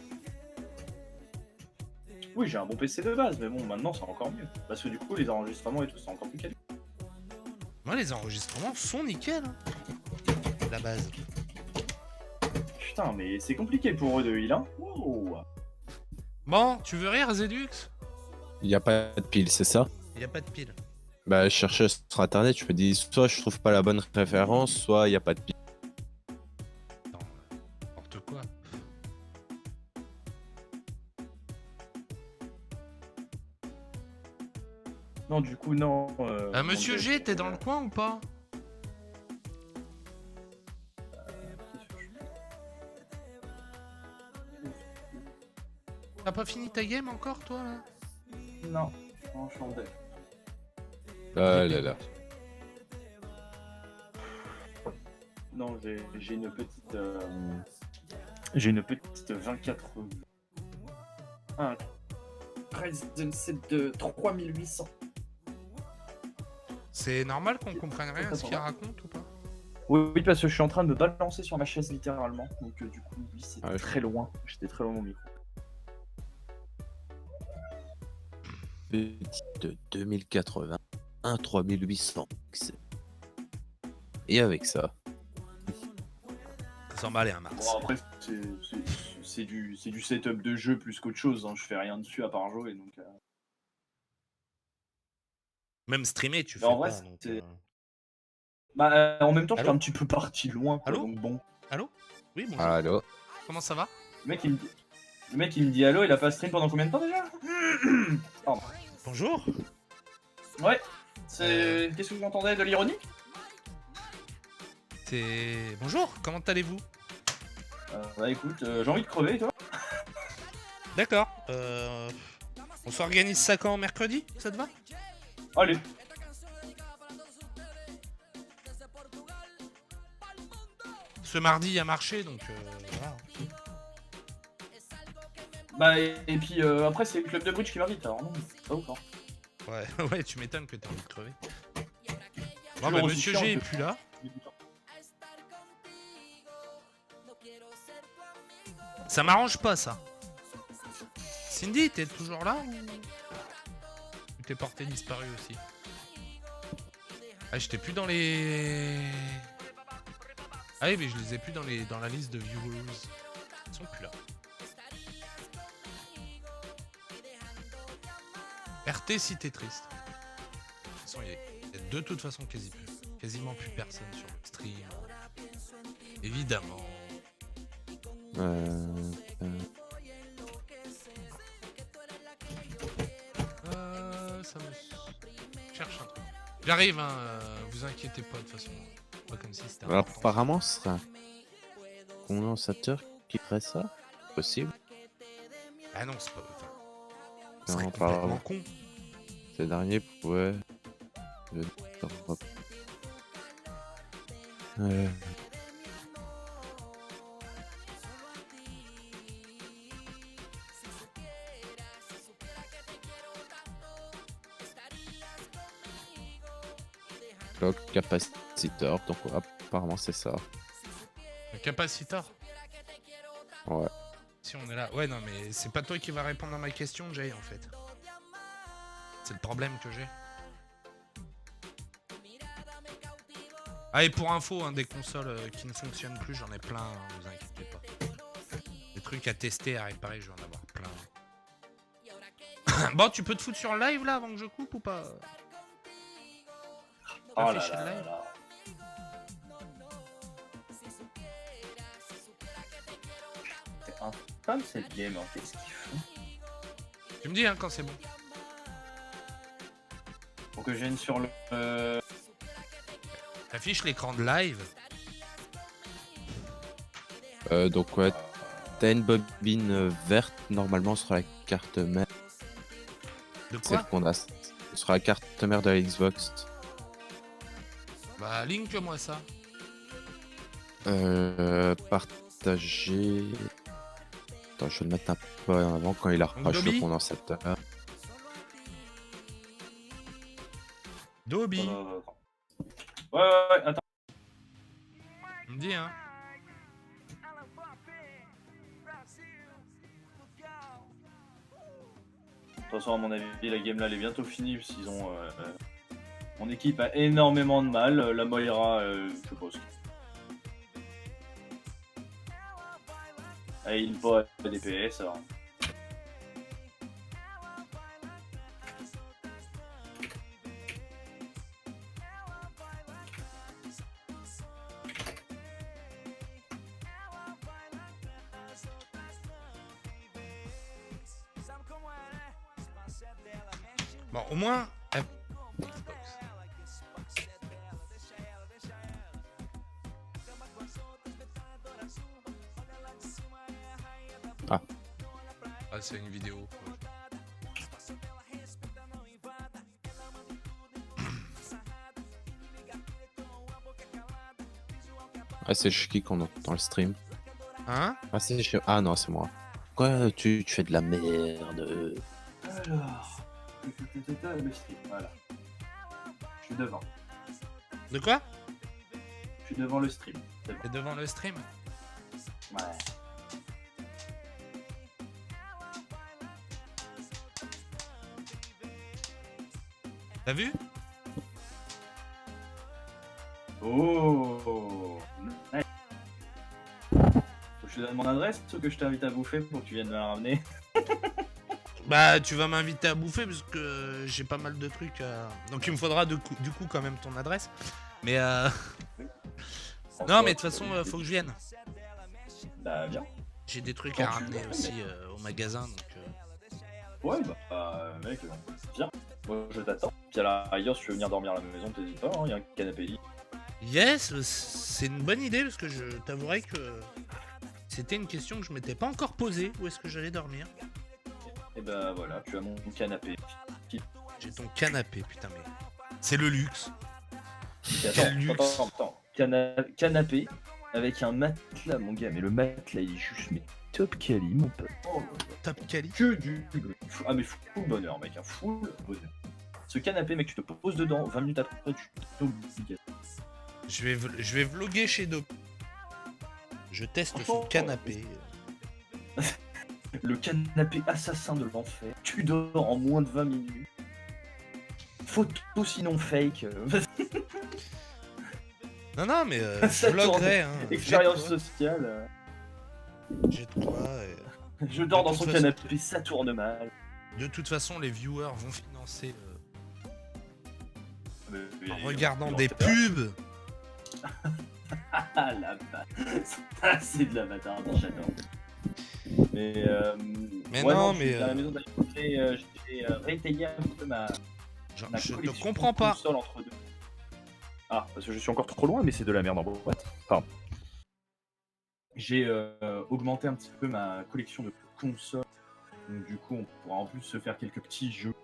Oui, j'ai un bon PC de base, mais bon, maintenant, c'est encore mieux. Parce que du coup, les enregistrements et tout, c'est encore plus quali. Moi, les enregistrements sont nickel. Hein. La base. Putain, mais c'est compliqué pour eux de heal, hein. Wow. Bon, tu veux rire, Zedux? Y a pas de pile, c'est ça? Y a pas de pile. Bah, je cherchais sur internet, je me dis soit je trouve pas la bonne référence, soit y a pas de pile. Attends, n'importe quoi. Non, du coup, non. Monsieur G, t'es dans le coin ou pas? T'as pas fini ta game encore, toi, là? Non, non, je suis en dev. Ah là là. Non, j'ai une petite. J'ai une petite 24. Un Ryzen 7 de 3800. C'est normal qu'on comprenne rien à ce qu'il raconte ou pas? Oui, parce que je suis en train de me balancer sur ma chaise littéralement. Donc, du coup, oui, c'est Ah, très loin. J'étais très loin de mon micro. Petite 2080, un 3800. Et avec ça. 100 balles et un Mars. Bon, après, c'est du setup de jeu plus qu'autre chose. Hein. Je fais rien dessus à part jouer. Donc, Même streamer, tu Mais fais en vrai, pas. Donc, c'est- Bah, en même temps, je suis Allô un petit peu parti loin, quoi, Allô donc bon. Allô Oui, bonjour. Allô. Comment ça va Le mec, il me dit allô, il a pas stream pendant combien de temps déjà? Pardon. Bonjour. Ouais. C'est. Qu'est-ce que vous entendez de l'ironie? C'est bonjour. Comment allez-vous? Bah écoute, j'ai envie de crever, toi. D'accord. On s'organise ça quand mercredi? Ça te va? Allez. Ce mardi a marché, donc voilà. Bah, et puis après, c'est le club de bridge qui m'invite, alors non, pas ouf, hein. Ouais, ouais, tu m'étonnes que t'as envie de crever. Bon, Toujours bah, aussi Monsieur chiant G est que- plus là. Ça m'arrange pas, ça. Cindy, t'es toujours là ou t'es porté disparu aussi? Ah, j'étais plus dans les... Ah oui, mais je les ai plus dans la liste de viewers. Ils sont plus là. RT si t'es triste. De toute façon, il y a de toute façon quasiment plus personne sur le stream. Évidemment. Ça me... Je cherche un truc. J'arrive, hein, vous inquiétez pas de toute façon. Pas comme si c'était important. Apparemment, ce serait un condensateur qui ferait ça. Possible. Ah non, c'est pas... Enfin, ce serait Non, complètement pas. con. Ces derniers pouvaient. Clock capaciteur, donc apparemment c'est ça. Le capacitor. Ouais. Si on est là. Ouais, non, mais c'est pas toi qui va répondre à ma question, Jay, en fait. C'est le problème que j'ai. Ah, et pour info, hein, des consoles qui ne fonctionnent plus, j'en ai plein, hein, vous inquiétez pas. Des trucs à tester, à réparer, je vais en avoir plein. Bon, tu peux te foutre sur le live là avant que je coupe ou pas? Oh là Afficher le là live. là. C'est infâme cette game, hein. Qu'est-ce qu'ils font? Tu me dis hein, quand c'est bon. Faut que je vienne sur le. Affiche l'écran de live. Donc ouais, t'as une bobine verte normalement sur la carte mère. De Celle quoi? qu'on a sur la carte mère de la Xbox. Bah, link-moi ça. Partager. Attends, je vais le mettre un peu en avant quand il arrache Dobby le condensateur. Dobby. Ouais, attends. Tu me dis hein. De toute façon, à mon avis, la game là, elle est bientôt finie. Parce qu'ils ont. Mon équipe a énormément de mal. La Moira, je suppose. Ah, il pas à DPS, alors. Bon, au moins. Ah. Ah, c'est une vidéo. Ah, c'est Chiki qu'on entend le stream. Hein? Ah, c'est Ah non, c'est moi. Quoi, tu fais de la merde. Alors. Le stream, voilà. Je suis devant. De quoi? Je suis devant le stream. C'est bon. T'es devant le stream? Ouais. T'as vu? Oh. Nice. Faut que je te donne mon adresse ou que je t'invite à bouffer pour que tu viennes me la ramener? Bah, tu vas m'inviter à bouffer parce que j'ai pas mal de trucs à... Donc il me faudra du coup quand même ton adresse. Mais non, mais de toute façon, faut que je vienne. Bah, viens. J'ai des trucs Quand à tu ramener veux, aussi au magasin, donc... Ouais, mec, viens. Moi, je t'attends. Puis à la rigueur, si tu veux venir dormir à la maison, t'hésites pas, hein, y a un canapé lit. Yes, c'est une bonne idée parce que je t'avouerai que c'était une question que je m'étais pas encore posée. Où est-ce que j'allais dormir? Et bah voilà, tu as mon canapé. J'ai ton canapé, putain, mais... C'est le luxe. Et Quel luxe. attends. Canapé avec un matelas, mon gars. Mais le matelas, il est juste mais top quali, mon pote. Oh, Top quali. que du... Ah mais full bonheur, mec. Un full bonheur. Ce canapé, mec, tu te poses dedans. 20 minutes après, tu t'oublies. Je vais vloguer chez Dope. Je teste Oh. son canapé. Le canapé assassin de l'enfer. Tu dors en moins de 20 minutes. Photo sinon fake. Non, mais je Ça vloguerai. Hein. Expérience J'ai de quoi. sociale. J'ai de quoi. Je dors De dans toute son façon- canapé, ça tourne mal. De toute façon, les viewers vont financer Mais- en regardant mais- des pubs. Ah la ça c'est de la bâtarde, j'adore. Mais Mais ouais, non, je suis mais, à la maison j'ai réétayé un peu ma Je collection te comprends de pas. consoles entre deux. Ah, parce que je suis encore trop loin, mais c'est de la merde en boîte. Pardon. J'ai augmenté un petit peu ma collection de consoles. Donc du coup, on pourra en plus se faire quelques petits jeux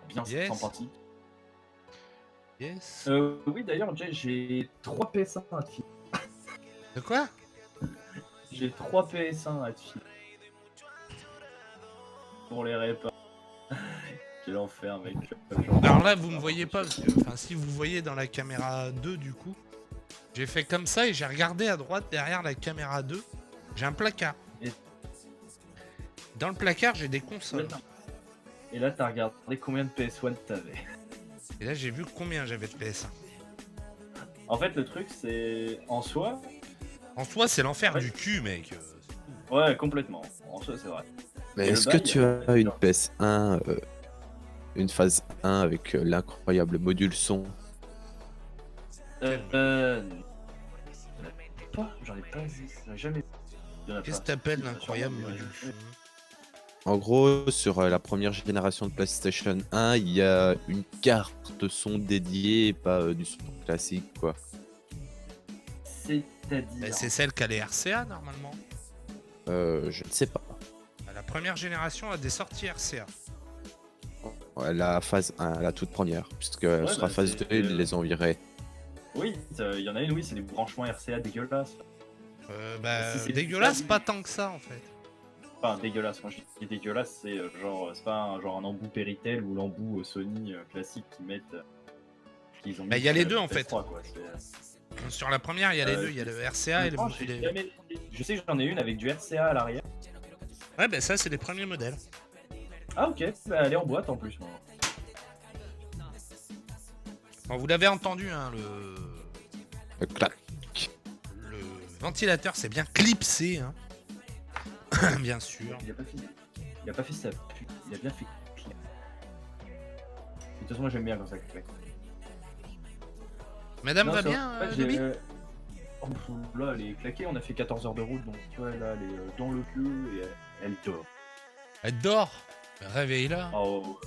bien Yes. sympathiques. Yes. Oui, d'ailleurs, j'ai 3 PS1 à te filer. De quoi? J'ai 3 PS1 à te filer. Pour les réparer. Quel enfer, mec. Alors là, vous me voyez pas, parce que, enfin, si vous voyez dans la caméra 2, du coup, j'ai fait comme ça et j'ai regardé à droite derrière la caméra 2, j'ai un placard. Et- Dans le placard, j'ai des consoles. Et là, t'as regardé combien de PS1 t'avais. Et là, j'ai vu combien j'avais de PS1. En fait, le truc, c'est. En soi. En soi, c'est l'enfer Ouais. du cul, mec. Ouais, complètement. En soi, c'est vrai. Mais Et est-ce le que bail, tu as une PS1, une phase 1 avec l'incroyable module son? J'en ai pas vu. J'en ai jamais vu. Il y en a Qu'est-ce pas. que t'appelles Il y en a l'incroyable sûrement, module mais- son? En gros, sur la première génération de PlayStation 1, il y a une carte son dédiée et pas du son classique, quoi. C'est-à-dire. Bah, c'est celle qui a les RCA, normalement. Je ne sais pas. La première génération a des sorties RCA. Ouais, la phase 1, la toute première, puisque Ouais, sur bah, la phase c'est- 2, ils les ont virés. Oui, il y en a une, oui, c'est des branchements RCA dégueulasses. Bah, Si c'est dégueulasse, ça, pas tant que ça, en fait. Enfin, dégueulasse, quand je dis dégueulasse, c'est genre, c'est pas un embout Péritel ou l'embout Sony classique qu'ils mettent. Qu'ils ont Bah, mis y a sur les la deux, en PS3, fait. quoi, Sur la première, il y a les deux. Il y a le RCA et le... Non, j'ai les- jamais- Je sais que j'en ai une avec du RCA à l'arrière. Ouais, bah ça, c'est les premiers modèles. Ah, ok, bah, elle est en boîte en plus. Moi. Bon, vous l'avez entendu, hein, Clac. le ventilateur, c'est bien clipsé, hein. Bien sûr. Il a pas fait sa pute, il a bien fait clic. De toute façon, moi j'aime bien quand ça claque. Madame Non, va c'est bien, vrai, j'ai, Debbie oh, là, elle est claquée, on a fait 14 heures de route, donc tu vois, là, elle est dans le queue et elle dort. Elle dort. Réveille-la. Oh.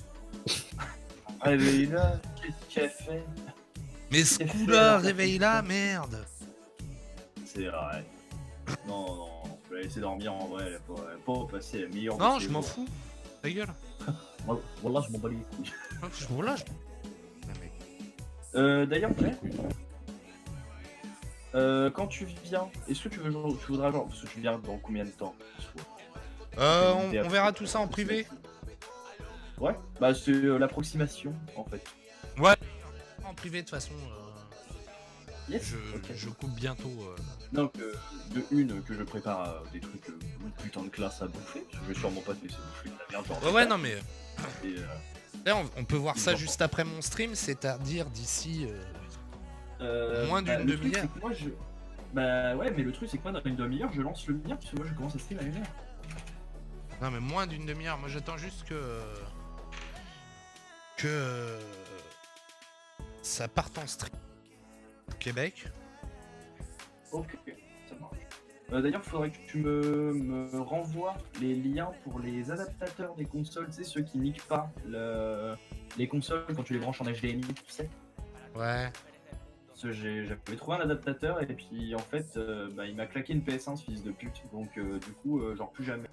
Réveille-la, qu'est-ce qu'elle fait? Mais ce coup-là, réveille-la, merde. C'est vrai. Non, je vais la laisser dormir en vrai, elle va pas passer la meilleure de Non, ses je m'en jours. fous. Ta gueule. Voilà, je m'en bats les couilles. Voilà, je... Ah, mec. D'ailleurs, Claire, quand tu viens, est-ce que tu voudras genre, parce que tu viens dans combien de temps? On verra tout ça en privé. Ouais, bah c'est l'approximation en fait. Ouais. En privé, de toute façon. Yes. Ok. Je coupe bientôt. Donc, de une, que je prépare des trucs putain de classe à bouffer, parce que je vais sûrement pas te laisser bouffer de la merde. genre, Ouais, non, mais... et, Là, on peut voir ça juste après mon stream, c'est-à-dire d'ici... Moins d'une le truc, demi-heure. c'est que moi, Bah ouais, mais le truc c'est que moi dans une demi-heure je lance le mien, parce que moi je commence à stream à 1h. Non mais moins d'une demi-heure. Moi j'attends juste que ça parte en stream au Québec. Ok, ça marche. D'ailleurs, il faudrait que tu me renvoies les liens pour les adaptateurs des consoles, tu sais, ceux qui niquent pas les consoles quand tu les branches en HDMI, tu sais. Ouais. Parce que j'avais trouvé un adaptateur et puis en fait, il m'a claqué une PS1 ce fils de pute, donc du coup, genre plus jamais.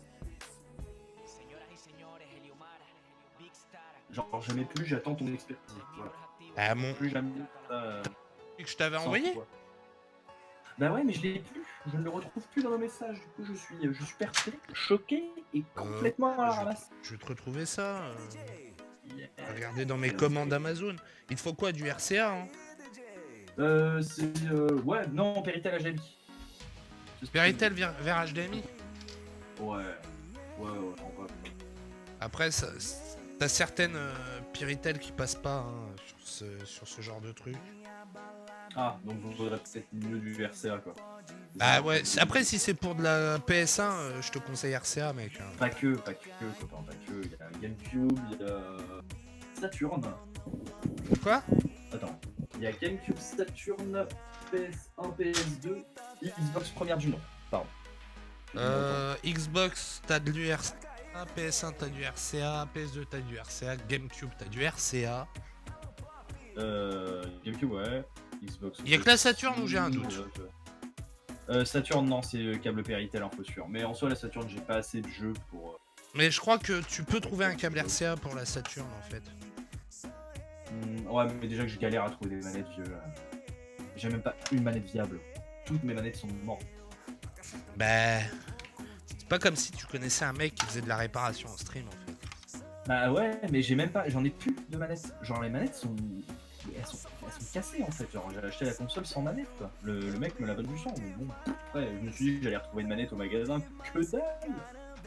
Genre jamais plus, j'attends ton expertise. Voilà. Ah mon. Plus jamais. Que je t'avais sans envoyé. toi. Bah ouais, mais je l'ai plus, je ne le retrouve plus dans le message. Du coup, je suis perplexe, choqué et complètement à la ramasse. Je vais te retrouver ça. Yeah. Regardez dans mes commandes Amazon. Il te faut quoi, du RCA hein? Ouais, non, Péritel HDMI. Péritel vers HDMI. Ouais, on va. Après, t'as certaines Péritel qui passent pas hein, sur ce genre de truc. Ah, donc vous vaudrait peut-être mieux du RCA quoi. Bah ouais, après si c'est pour de la PS1, je te conseille RCA mec. Hein. Pas que, copain, pas que. Il y a GameCube, il y a Saturn. Quoi? Attends, il y a GameCube, Saturn, PS1, PS2, Xbox première du nom. Pardon. Xbox, t'as de l'URCA, PS1 t'as du RCA, PS2 t'as du RCA, GameCube t'as du RCA. GameCube, ouais. Xbox. Y'a que la Saturn où j'ai un doute. Saturn, non, c'est câble Péritel, info sûr. Mais en soi, la Saturn, j'ai pas assez de jeux pour. Mais je crois que tu peux trouver un câble RCA pour la Saturn en fait. Ouais, mais déjà que je galère à trouver des manettes vieux. J'ai même pas une manette viable. Toutes mes manettes sont mortes. Bah. C'est pas comme si tu connaissais un mec qui faisait de la réparation en stream en fait. Bah ouais, mais j'ai même pas. J'en ai plus de manettes. Genre, les manettes sont. Elles sont cassées en fait. Genre, j'ai acheté la console sans manette quoi. Le mec me l'a vendu sans. Mais bon. Après, je me suis dit que j'allais retrouver une manette au magasin. Que dalle!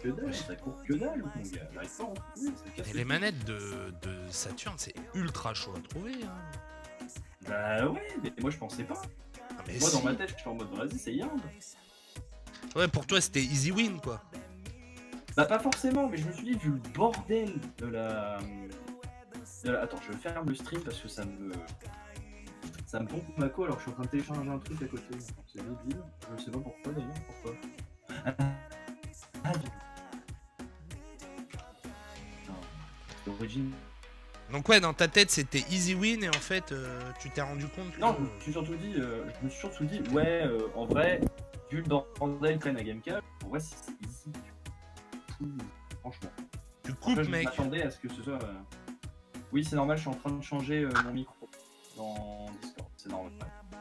Que dalle, ça court que dalle, mon gars. J'arrive pas à en trouver, c'est cassé. Et les manettes de Saturn, c'est ultra chaud à trouver. Hein. Bah ouais, mais moi je pensais pas. Ah, mais Moi dans si. ma tête, je suis en mode vas-y, c'est Yard. Ouais, pour toi c'était easy win quoi. Bah pas forcément, mais je me suis dit, vu le bordel de la... Attends, je ferme le stream parce que ça me pompe ma co alors que je suis en train de télécharger un truc à côté. C'est débile, je sais pas pourquoi d'ailleurs, pourquoi. Ah, L'origine. Donc ouais, dans ta tête c'était easy win et en fait tu t'es rendu compte que... Non, je me suis surtout dit, ouais, en vrai, vu le bordel prenne à Gamecube, en vrai c'est easy. Franchement. Tu coupes Après, mec. Je m'attendais à ce que ce soit... Oui, c'est normal, je suis en train de changer mon micro dans Discord. C'est normal,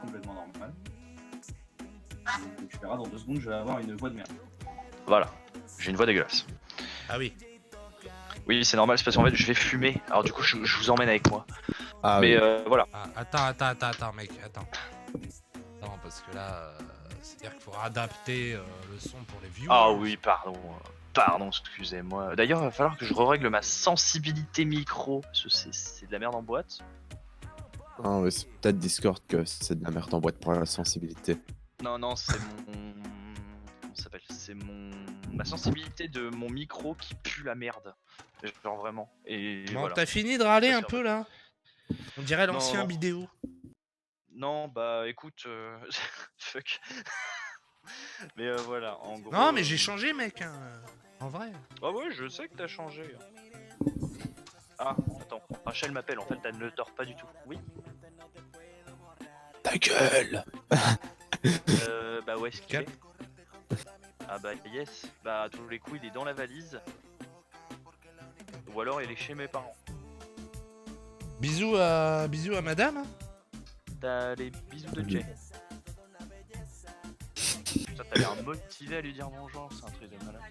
complètement normal. Donc tu verras, dans 2 secondes, je vais avoir une voix de merde. Voilà, j'ai une voix dégueulasse. Ah oui. Oui, c'est normal, c'est parce qu'en fait je vais fumer. Alors du coup, je vous emmène avec moi. Ah Mais oui. voilà. Ah, attends mec, attends. Non, parce que là, c'est-à-dire qu'il faudra adapter le son pour les viewers. Ah oui, pardon. Pardon, excusez-moi. D'ailleurs, il va falloir que je règle ma sensibilité micro. Parce que c'est de la merde en boîte. Ah, ouais, c'est peut-être Discord que c'est de la merde en boîte pour la sensibilité. Non, c'est mon... Comment ça s'appelle? C'est ma sensibilité de mon micro qui pue la merde. Genre vraiment. Et Bon, voilà. t'as fini de râler Ça un sert peu là? On dirait l'ancien Non. vidéo. Non, bah écoute... Fuck. Mais voilà, en gros... Non, mais j'ai changé mec. Hein. En vrai. Ah ouais, je sais que t'as changé. Ah, attends. Rachel m'appelle, en fait, elle ne dort pas du tout. Oui. Ta gueule! Bah ouais, ce qu'il Cap. est. Ah bah yes. Bah à tous les coups, il est dans la valise. Ou alors il est chez mes parents. Bisous à madame. Hein. T'as les bisous de Jay. Putain, t'as l'air motivé à lui dire bonjour, c'est un truc de malade.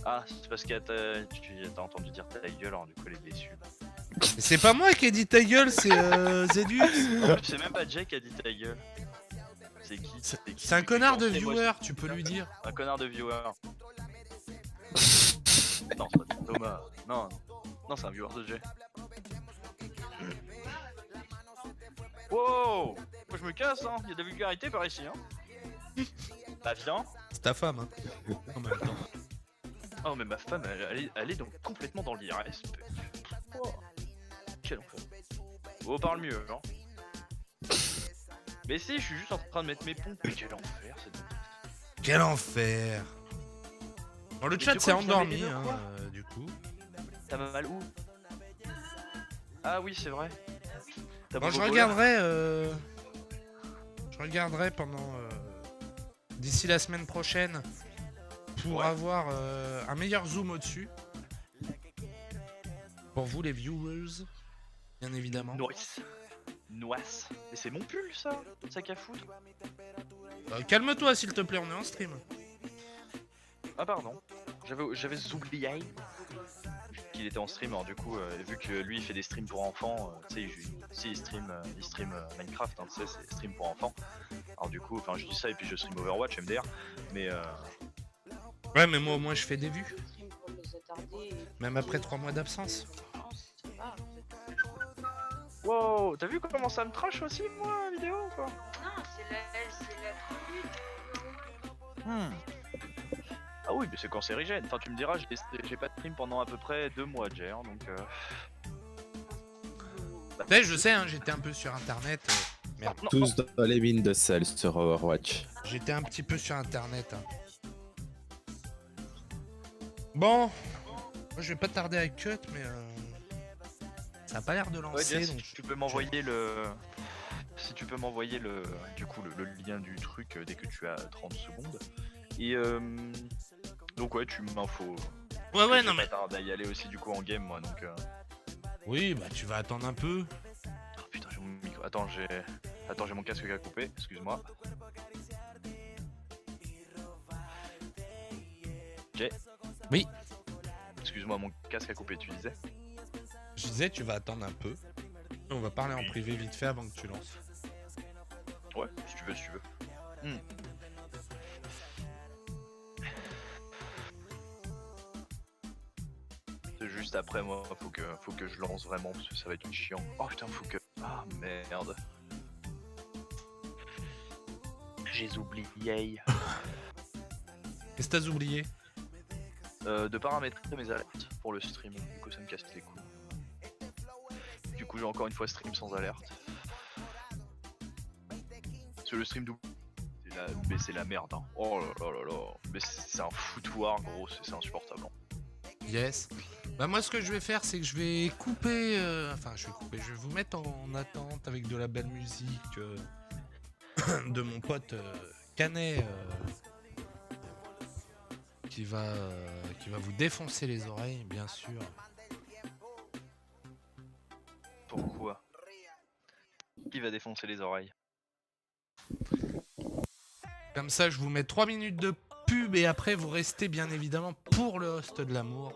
Ah, c'est parce que t'as entendu dire ta gueule, alors du coup elle est déçue. C'est pas moi qui ai dit ta gueule, c'est Zedux. C'est même pas Jay qui a dit ta gueule. C'est qui? C'est un connard de C'est moi, viewer, tu peux lui dire. Un connard de viewer. Non, c'est pas Thomas. Non, c'est un viewer de Jay. Wow! Moi je me casse, hein. Il y a de la vulgarité par ici, hein. Bah viens. C'est ta femme, hein. En même temps. Oh, mais ma femme, elle est donc complètement dans l'IRS. Oh, quel enfer. Oh, parle mieux, hein. Mais si, je suis juste en train de mettre mes pompes. Mais quel enfer, c'est dingue. Quel enfer. Bon, le Mais chat de s'est quoi, tu m'as endormi, mêlé de quoi du coup. T'as mal où? Ah oui, c'est vrai. T'as Bon, mal je au doigt. regarderai. Je regarderai pendant. D'ici la semaine prochaine. Pour Ouais. avoir un meilleur zoom au-dessus. Pour vous, les viewers. Bien évidemment. Noise. Noise. Mais c'est mon pull, ça. Sac à foutre. Calme-toi, s'il te plaît, on est en stream. Ah, pardon. J'avais oublié qu'il était en stream. Alors, du coup, vu que lui, il fait des streams pour enfants, tu sais, il stream Minecraft, hein, tu sais, c'est stream pour enfants. Alors, du coup, enfin, je dis ça et puis je stream Overwatch, MDR. Mais, Ouais, mais moi, au moins, je fais des vues. Stream pour les attardés et Même après 3 mois d'absence. ça va, en fait. wow, t'as vu comment ça me trash aussi, moi, la vidéo, quoi? Non, c'est la tribu. Ah oui, mais c'est cancérigène. Enfin, tu me diras, j'ai pas de stream pendant à peu près 2 mois, Jay, hein, donc. Ouais, je sais, hein, j'étais un peu sur internet. Merde. Non, Tous dans les mines de sel sur Overwatch. J'étais un petit peu sur internet. Hein. Bon, moi, je vais pas tarder à cut, mais ça a pas l'air de Ouais, lancer. Jess, donc... si tu peux m'envoyer le. Si tu peux m'envoyer le. Du coup, le lien du truc dès que tu as 30 secondes. Et donc, ouais, tu m'infos. Ouais, non Je mais. vais pas tarder à y aller aussi, du coup, en game, moi, donc. Oui, bah tu vas attendre un peu. Oh putain, j'ai mon micro. Attends, j'ai mon casque qui a coupé, excuse-moi. Jay. Oui. Excuse-moi, mon casque a coupé, tu disais? Je disais, tu vas attendre un peu. On va parler en privé vite fait avant que tu lances. Ouais, si tu veux, si tu veux. C'est juste après, moi, faut que je lance vraiment, parce que ça va être chiant. Oh putain, faut que... Ah merde. J'ai oublié Qu'est-ce que t'as oublié? de paramétrer mes alertes pour le stream, du coup ça me casse les couilles. Du coup j'ai encore une fois stream sans alerte. Sur le stream double, mais c'est la merde, hein. Oh là là là là. Mais c'est un foutoir, gros, c'est insupportable. Yes. Bah moi ce que je vais faire c'est que je vais couper, enfin je vais vous mettre en attente avec de la belle musique de mon pote Canet qui va vous défoncer les oreilles bien sûr. Pourquoi? Qui va défoncer les oreilles? Comme ça je vous mets 3 minutes de pub et après vous restez bien évidemment pour le host de l'amour.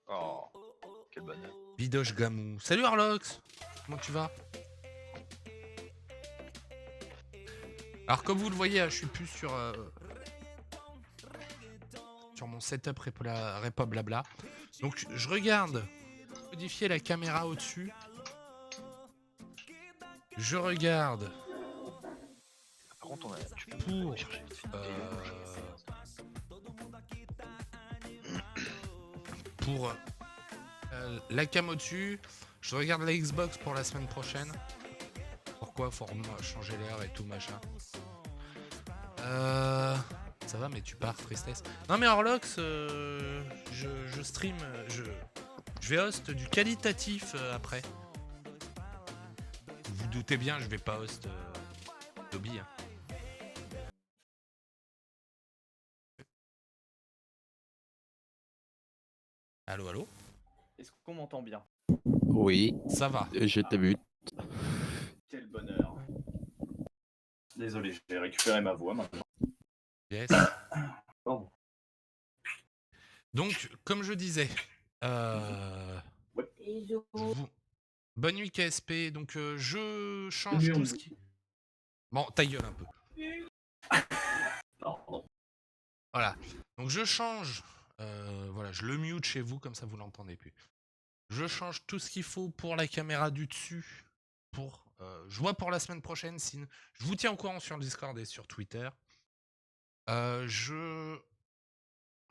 Oh, quel bonheur. Bidoche Gamou. Salut Harlox. Comment tu vas? Alors comme vous le voyez, je suis plus sur mon setup Repa Blabla. Donc je regarde modifier la caméra au-dessus. Je regarde Par contre, tu peux pour chercher la cam au-dessus. Je regarde la Xbox pour la semaine prochaine. Pourquoi? Faut changer l'heure et tout machin. Ça va, mais tu pars, tristesse. Non mais Horlox, je stream, je vais host du qualitatif après. Vous vous doutez bien, je vais pas host Dobby. Hein. Allô, allô? Est-ce qu'on m'entend bien? Oui, Ça va. je t'ai vu. Quel bonheur. Désolé, j'ai récupéré ma voix maintenant. Yes. Pardon. Donc, comme je disais, Bisous. bonne nuit KSP. Donc, je change tout ce qui... Bon, ta gueule un peu. Pardon. Voilà. Donc, je change... voilà, je le mute chez vous, comme ça vous l'entendez plus. Je change tout ce qu'il faut pour la caméra du dessus. Je vois pour la semaine prochaine. Je vous tiens au courant sur le Discord et sur Twitter. Je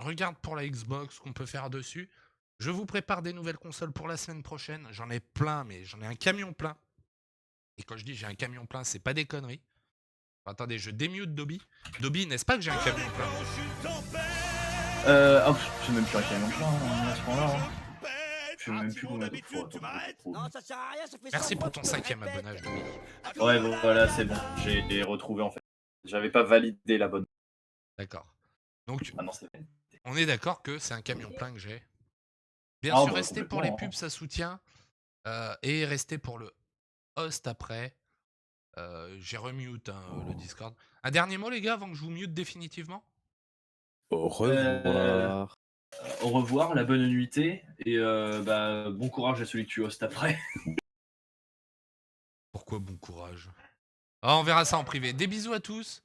regarde pour la Xbox ce qu'on peut faire dessus. Je vous prépare des nouvelles consoles pour la semaine prochaine. J'en ai plein, mais j'en ai un camion plein. Et quand je dis j'ai un camion plein, c'est pas des conneries. Attendez, je démute Dobby. Dobby, n'est-ce pas que j'ai un camion plein? Oh, je sais même plus à quel moment à ce point-là. Hein. Je sais même plus combien de fois. Merci pour ton 5e abonnage, Dobby. Ouais, voilà, c'est bon. J'ai retrouvé en fait. J'avais pas validé la bonne. D'accord. Donc, Ah non, c'est vrai. on est d'accord que c'est un camion plein que j'ai. Bien Ah, sûr, bah, restez pour les complètement, pubs, ça soutient. Et restez pour le host après. J'ai remute le Discord. Un dernier mot, les gars, avant que je vous mute définitivement? Au revoir. Au revoir, la bonne nuitée, et bah, bon courage à celui que tu hostes après. Pourquoi bon courage? Ah, on verra ça en privé. Des bisous à tous.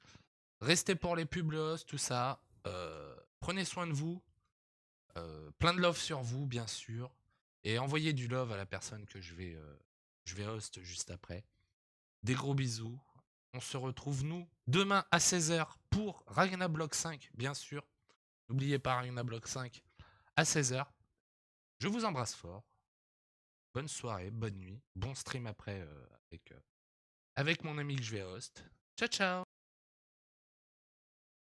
Restez pour les pubs, le host, tout ça. Prenez soin de vous. Plein de love sur vous, bien sûr. Et envoyez du love à la personne que je vais host juste après. Des gros bisous. On se retrouve, nous, demain à 16h pour Ragna Block 5, bien sûr. N'oubliez pas Ragna Block 5 à 16h. Je vous embrasse fort. Bonne soirée, bonne nuit. Bon stream après avec mon ami que je vais host. Ciao, ciao!